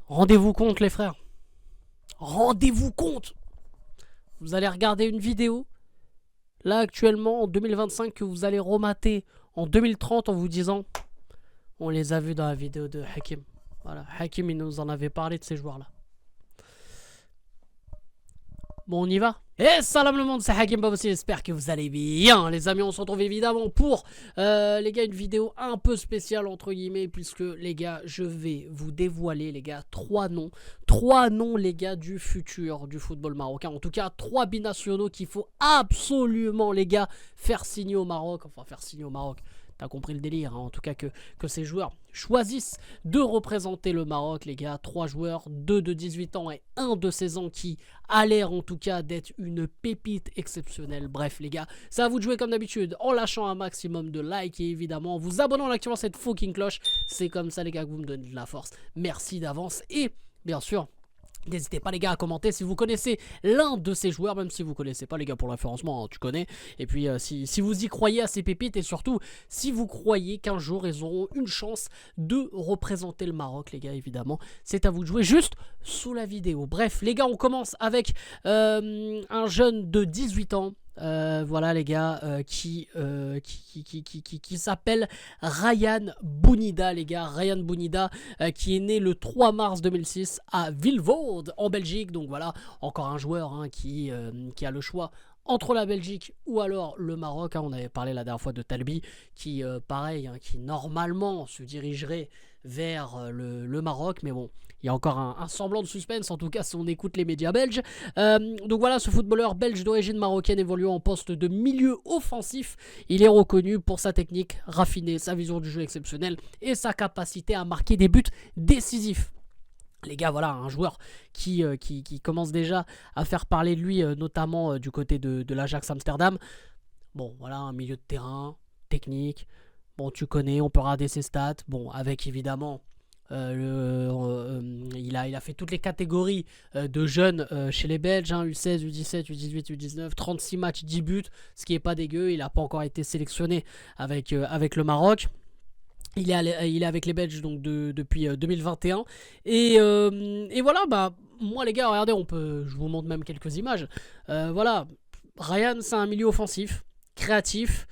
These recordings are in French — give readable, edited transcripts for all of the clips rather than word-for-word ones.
Rendez-vous compte les frères. Rendez-vous compte. Vous allez regarder une vidéo, là actuellement en 2025, que vous allez remater en 2030 en vous disant on les a vus dans la vidéo de Hakim. Voilà, Hakim il nous en avait parlé de ces joueurs-là. Bon, on y va. Et salam le monde, c'est Hakim Babossi, j'espère que vous allez bien. Les amis, on se retrouve évidemment pour, les gars, une vidéo un peu spéciale, entre guillemets, puisque, les gars, je vais vous dévoiler, les gars, trois noms, les gars, du futur du football marocain. En tout cas, 3 binationaux qu'il faut absolument, les gars, faire signer au Maroc. Enfin, faire signer au Maroc. T'as compris le délire, hein. En tout cas que ces joueurs choisissent de représenter le Maroc, les gars. 3 joueurs, 2 de 18 ans et 1 de 16 ans qui a l'air en tout cas d'être une pépite exceptionnelle. Bref, les gars, c'est à vous de jouer comme d'habitude en lâchant un maximum de likes et évidemment en vous abonnant en activant cette fucking cloche. C'est comme ça, les gars, que vous me donnez de la force. Merci d'avance et bien sûr, n'hésitez pas les gars à commenter si vous connaissez l'un de ces joueurs, même si vous connaissez pas les gars pour le référencement, hein, tu connais. Et puis si vous y croyez à ces pépites et surtout si vous croyez qu'un jour ils auront une chance de représenter le Maroc, les gars, évidemment, c'est à vous de jouer juste sous la vidéo. Bref les gars, on commence avec un jeune de 18 ans. Voilà les gars, qui s'appelle Ryan Bounida, les gars. Ryan Bounida, qui est né le 3 mars 2006 à Vilvoorde en Belgique. Donc voilà, encore un joueur, hein, qui a le choix entre la Belgique ou alors le Maroc, hein. On avait parlé la dernière fois de Talbi qui, pareil, hein, qui normalement se dirigerait vers le Maroc, mais bon, il y a encore un semblant de suspense, en tout cas si on écoute les médias belges. Donc voilà, ce footballeur belge d'origine marocaine évoluant en poste de milieu offensif, il est reconnu pour sa technique raffinée, sa vision du jeu exceptionnelle et sa capacité à marquer des buts décisifs. Les gars, voilà, un joueur qui commence déjà à faire parler de lui, notamment du côté de l'Ajax Amsterdam. Bon, voilà, un milieu de terrain, technique. Bon, tu connais, on peut regarder ses stats. Bon, avec évidemment, il a fait toutes les catégories de jeunes chez les Belges, hein, U16, U17, U18, U19, 36 matchs, 10 buts, ce qui n'est pas dégueu. Il n'a pas encore été sélectionné avec le Maroc. Il est avec les Belges donc depuis 2021 et voilà, bah moi les gars, regardez, je vous montre même quelques images. Voilà, Ryan, c'est un milieu offensif, créatif,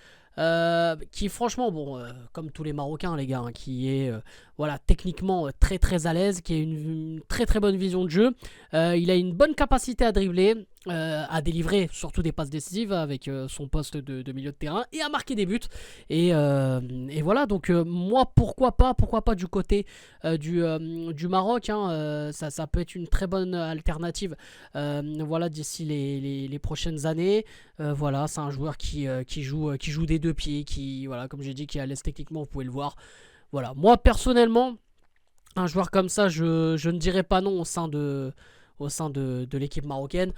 qui franchement, bon, comme tous les Marocains les gars, hein, qui est voilà, techniquement très très à l'aise, qui a une très très bonne vision de jeu. Il a une bonne capacité à dribbler, à délivrer surtout des passes décisives avec son poste de milieu de terrain et à marquer des buts. Et voilà, donc moi pourquoi pas du côté du Maroc, hein, ça peut être une très bonne alternative, voilà, d'ici les prochaines années. Voilà, c'est un joueur qui joue des deux pieds, qui, voilà, comme j'ai dit, qui est à l'aise techniquement, vous pouvez le voir. Voilà, moi personnellement, un joueur comme ça, je ne dirais pas non au sein de l'équipe marocaine.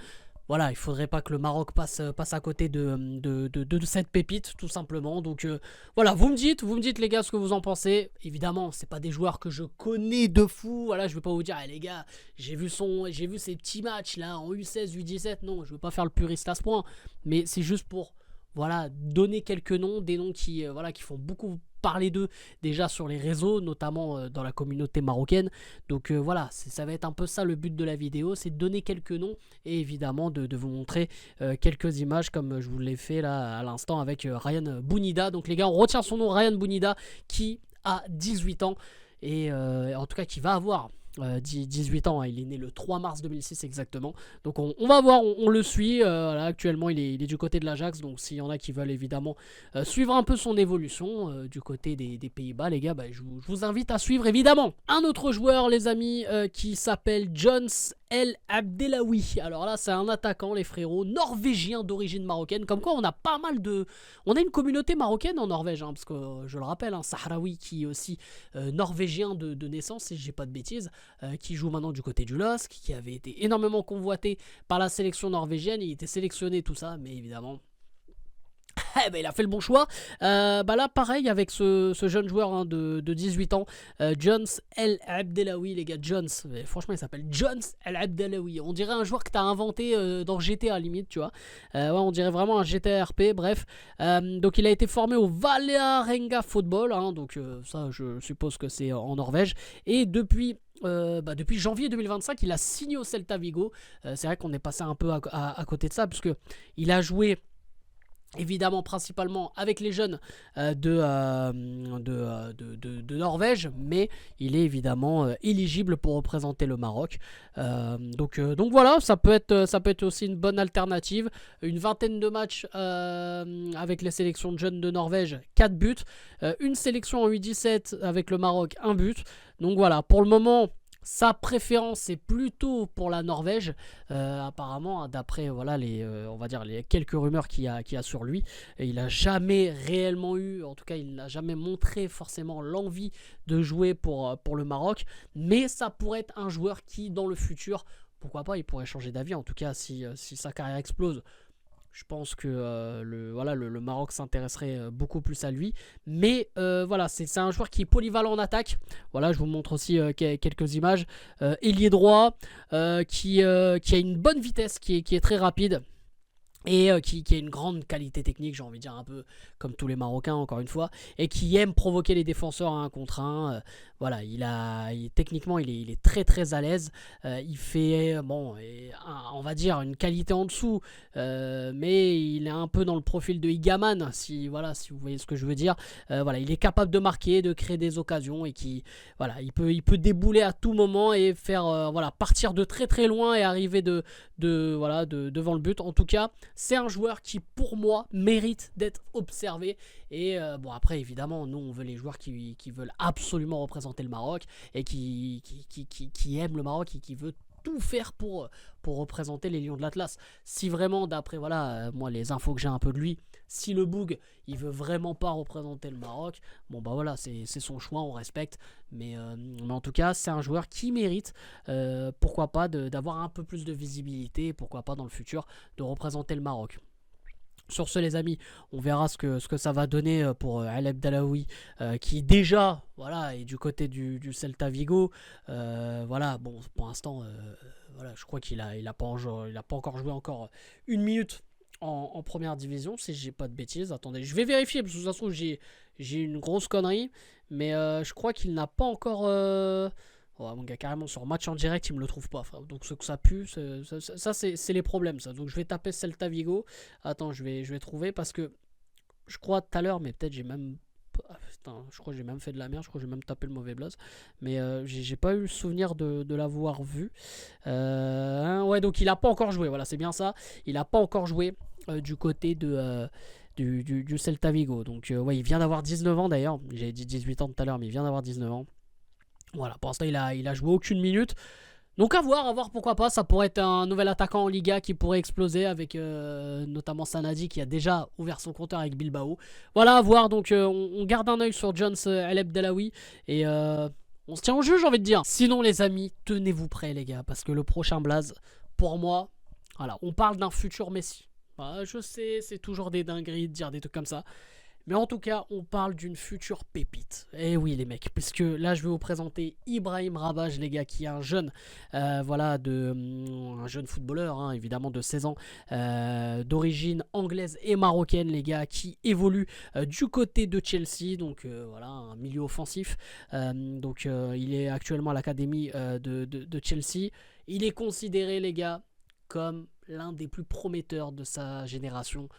Voilà, il faudrait pas que le Maroc passe à côté de cette pépite, tout simplement. Donc voilà, vous me dites les gars ce que vous en pensez. Évidemment, c'est pas des joueurs que je connais de fou. Voilà, je vais pas vous dire, les gars, j'ai vu ces petits matchs là en U16, U17. Non, je veux pas faire le puriste à ce point. Mais c'est juste pour, voilà, donner quelques noms, des noms qui font beaucoup parler d'eux déjà sur les réseaux, notamment dans la communauté marocaine. Donc voilà, ça va être un peu ça le but de la vidéo, c'est de donner quelques noms et évidemment de vous montrer quelques images comme je vous l'ai fait là à l'instant avec Ryan Bounida. Donc les gars, on retient son nom, Ryan Bounida, qui a 18 ans et en tout cas qui va avoir 18 ans, hein. Il est né le 3 mars 2006 exactement. Donc on va voir, on le suit. Là, actuellement il est du côté de l'Ajax. Donc s'il y en a qui veulent évidemment suivre un peu son évolution du côté des Pays-Bas, les gars, bah, je vous invite à suivre évidemment. Un autre joueur les amis, qui s'appelle Jones El Abdelawi. Alors là c'est un attaquant les frérots, norvégien d'origine marocaine. Comme quoi on a pas mal de... On a une communauté marocaine en Norvège, hein, parce que je le rappelle, un Sahraoui qui est aussi norvégien de naissance, si j'ai pas de bêtises. Qui joue maintenant du côté du LOSC, qui avait été énormément convoité par la sélection norvégienne. Il était sélectionné, tout ça, mais évidemment, il a fait le bon choix. Bah là, pareil, avec ce jeune joueur, hein, de 18 ans, Jones El Abdelawi, les gars, Jones. Franchement, il s'appelle Jones El Abdelawi. On dirait un joueur que tu as inventé dans GTA, limite, tu vois. Ouais, on dirait vraiment un GTA RP, bref. Donc, il a été formé au Vålerenga Football, hein, donc ça, je suppose que c'est en Norvège. Et depuis depuis janvier 2025, il a signé au Celta Vigo. C'est vrai qu'on est passé un peu à côté de ça, puisque il a joué évidemment principalement avec les jeunes de Norvège, mais il est évidemment éligible pour représenter le Maroc. Donc voilà, ça peut être aussi une bonne alternative. Une vingtaine de matchs avec les sélections de jeunes de Norvège, 4 buts. Une sélection en U17 avec le Maroc, 1 but. Donc voilà, pour le moment, sa préférence est plutôt pour la Norvège, apparemment, d'après voilà, on va dire les quelques rumeurs qu'il y a sur lui. Et il n'a jamais réellement eu, en tout cas il n'a jamais montré forcément l'envie de jouer pour le Maroc, mais ça pourrait être un joueur qui dans le futur, pourquoi pas, il pourrait changer d'avis, en tout cas si sa carrière explose. Je pense que le Maroc s'intéresserait beaucoup plus à lui. Mais voilà, c'est un joueur qui est polyvalent en attaque. Voilà, je vous montre aussi quelques images. Ailier droit, qui a une bonne vitesse, qui est très rapide. Et qui a une grande qualité technique, j'ai envie de dire, un peu comme tous les Marocains, encore une fois, et qui aime provoquer les défenseurs à 1 contre 1. Voilà, techniquement, il est très très à l'aise. Il fait, on va dire, une qualité en dessous, mais il est un peu dans le profil de Igaman, si vous voyez ce que je veux dire. Voilà, il est capable de marquer, de créer des occasions, et il peut débouler à tout moment et faire, partir de très très loin et arriver devant le but. En tout cas, c'est un joueur qui, pour moi, mérite d'être observé. Et après, évidemment, nous, on veut les joueurs qui veulent absolument représenter le Maroc et qui aiment le Maroc et qui veulent tout faire pour représenter les Lions de l'Atlas. Si vraiment, d'après moi, les infos que j'ai un peu de lui, si le Boug, il veut vraiment pas représenter le Maroc, c'est son choix, on respecte. Mais en tout cas, c'est un joueur qui mérite, pourquoi pas, d'avoir un peu plus de visibilité, pourquoi pas dans le futur, de représenter le Maroc. Sur ce, les amis, on verra ce que ça va donner pour El Abdallaoui, qui déjà est du côté du Celta Vigo. Pour l'instant, je crois qu'il a pas encore joué encore 1 minute en première division, si j'ai pas de bêtises. Attendez, je vais vérifier, parce que de toute façon, j'ai une grosse connerie, mais je crois qu'il n'a pas encore... mon gars, carrément sur match en direct, il me le trouve pas. Donc ce que ça pue, ça c'est les problèmes, ça. Donc je vais taper Celta Vigo. Attends, je vais trouver, parce que je crois tout à l'heure, mais peut-être j'ai même... je crois que j'ai même fait de la merde, je crois que j'ai même tapé le mauvais blaze. Mais j'ai pas eu le souvenir de l'avoir vu. Donc il a pas encore joué, voilà, c'est bien ça. Il a pas encore joué du côté du Celta Vigo. Donc il vient d'avoir 19 ans d'ailleurs. J'ai dit 18 ans tout à l'heure, mais il vient d'avoir 19 ans. Voilà, pour l'instant, il a joué aucune minute. Donc à voir pourquoi pas. Ça pourrait être un nouvel attaquant en Liga qui pourrait exploser avec notamment Sanadi qui a déjà ouvert son compteur avec Bilbao. Voilà, à voir. Donc on garde un œil sur Jones El Abdallaoui et on se tient au jeu, j'ai envie de dire. Sinon, les amis, tenez-vous prêts, les gars, parce que le prochain blaze, pour moi, on parle d'un futur Messi. Je sais, c'est toujours des dingueries de dire des trucs comme ça. Mais en tout cas, on parle d'une future pépite. Et oui, les mecs, puisque là, je vais vous présenter Ibrahim Rabaj, les gars, qui est un jeune, un jeune footballeur, évidemment, de 16 ans, d'origine anglaise et marocaine, les gars, qui évolue du côté de Chelsea, donc un milieu offensif. Il est actuellement à l'académie de Chelsea. Il est considéré, les gars, comme l'un des plus prometteurs de sa génération.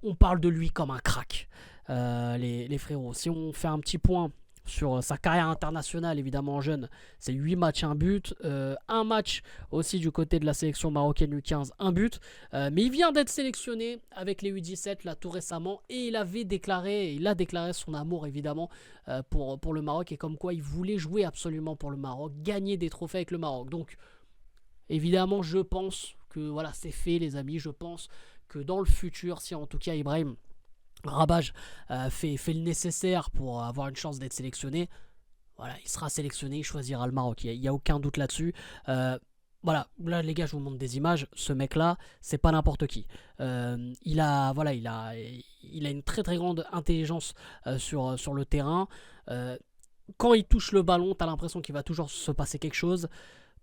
On parle de lui comme un crack, les frérots. Si on fait un petit point sur sa carrière internationale, évidemment jeune, c'est 8 matchs, 1 but. Un match aussi du côté de la sélection marocaine U15, 1 but. Mais il vient d'être sélectionné avec les U17 là tout récemment. Et il a déclaré son amour évidemment pour le Maroc. Et comme quoi il voulait jouer absolument pour le Maroc, gagner des trophées avec le Maroc. Donc évidemment je pense que c'est fait, les amis. Je pense que dans le futur, si en tout cas Ibrahim Rabaj fait le nécessaire pour avoir une chance d'être sélectionné, il sera sélectionné, il choisira le Maroc, il n'y a aucun doute là-dessus. Là les gars, je vous montre des images. Ce mec là, c'est pas n'importe qui. Il a une très très grande intelligence sur le terrain. Quand il touche le ballon, t'as l'impression qu'il va toujours se passer quelque chose.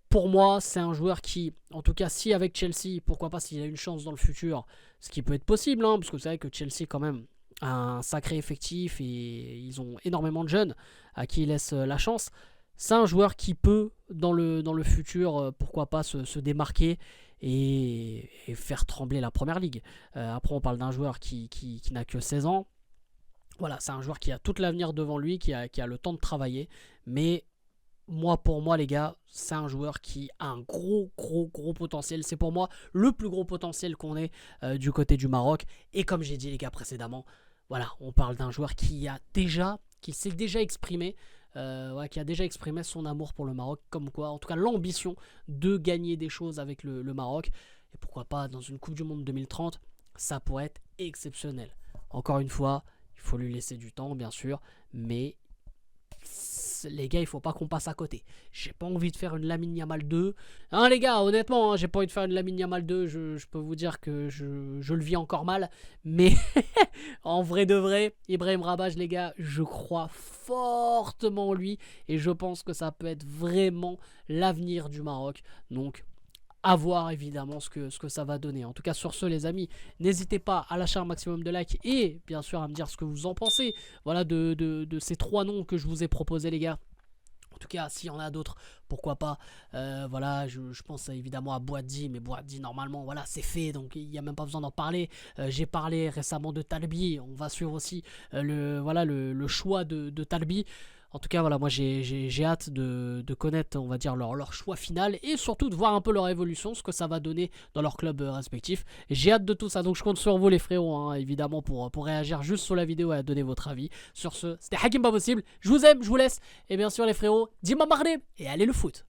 Pour moi, c'est un joueur qui, en tout cas, si avec Chelsea, pourquoi pas s'il a une chance dans le futur, ce qui peut être possible, parce que c'est vrai que Chelsea, quand même, a un sacré effectif et ils ont énormément de jeunes à qui ils laissent la chance. c'est un joueur qui peut, dans le futur, pourquoi pas se démarquer et faire trembler la première ligue. Après, on parle d'un joueur qui n'a que 16 ans. Voilà, c'est un joueur qui a tout l'avenir devant lui, qui a le temps de travailler. Mais pour moi, les gars, c'est un joueur qui a un gros potentiel. C'est pour moi le plus gros potentiel qu'on ait du côté du Maroc. Et comme j'ai dit, les gars, précédemment, voilà, on parle d'un joueur qui s'est déjà exprimé. Qui a déjà exprimé son amour pour le Maroc, comme quoi, en tout cas l'ambition de gagner des choses avec le Maroc, et pourquoi pas dans une Coupe du Monde 2030, ça pourrait être exceptionnel. Encore une fois, il faut lui laisser du temps bien sûr, mais les gars, il faut pas qu'on passe à côté. J'ai pas envie de faire une Lamine Yamal 2. Hein, les gars, honnêtement, hein, j'ai pas envie de faire une Lamine Yamal 2. Je peux vous dire que je le vis encore mal. Mais en vrai de vrai, Ibrahim Rabaj, les gars, je crois fortement en lui. Et je pense que ça peut être vraiment l'avenir du Maroc. Donc, à voir évidemment ce que ça va donner. En tout cas sur ce les amis, n'hésitez pas à lâcher un maximum de likes et bien sûr à me dire ce que vous en pensez. Voilà de ces 3 noms que je vous ai proposés les gars. En tout cas, s'il y en a d'autres, pourquoi pas. Voilà, je pense évidemment à Boadi, mais Boadi, normalement, voilà, c'est fait, donc il n'y a même pas besoin d'en parler. J'ai parlé récemment de Talbi, on va suivre aussi le choix de Talbi. En tout cas, voilà, moi j'ai hâte de connaître, on va dire, leur choix final et surtout de voir un peu leur évolution, ce que ça va donner dans leur club respectif. J'ai hâte de tout ça, donc je compte sur vous les frérots, hein, évidemment, pour réagir juste sur la vidéo et à donner votre avis. Sur ce, c'était Hakim Pas Possible, je vous aime, je vous laisse, et bien sûr les frérots, dis-moi Maghreb et allez le foot.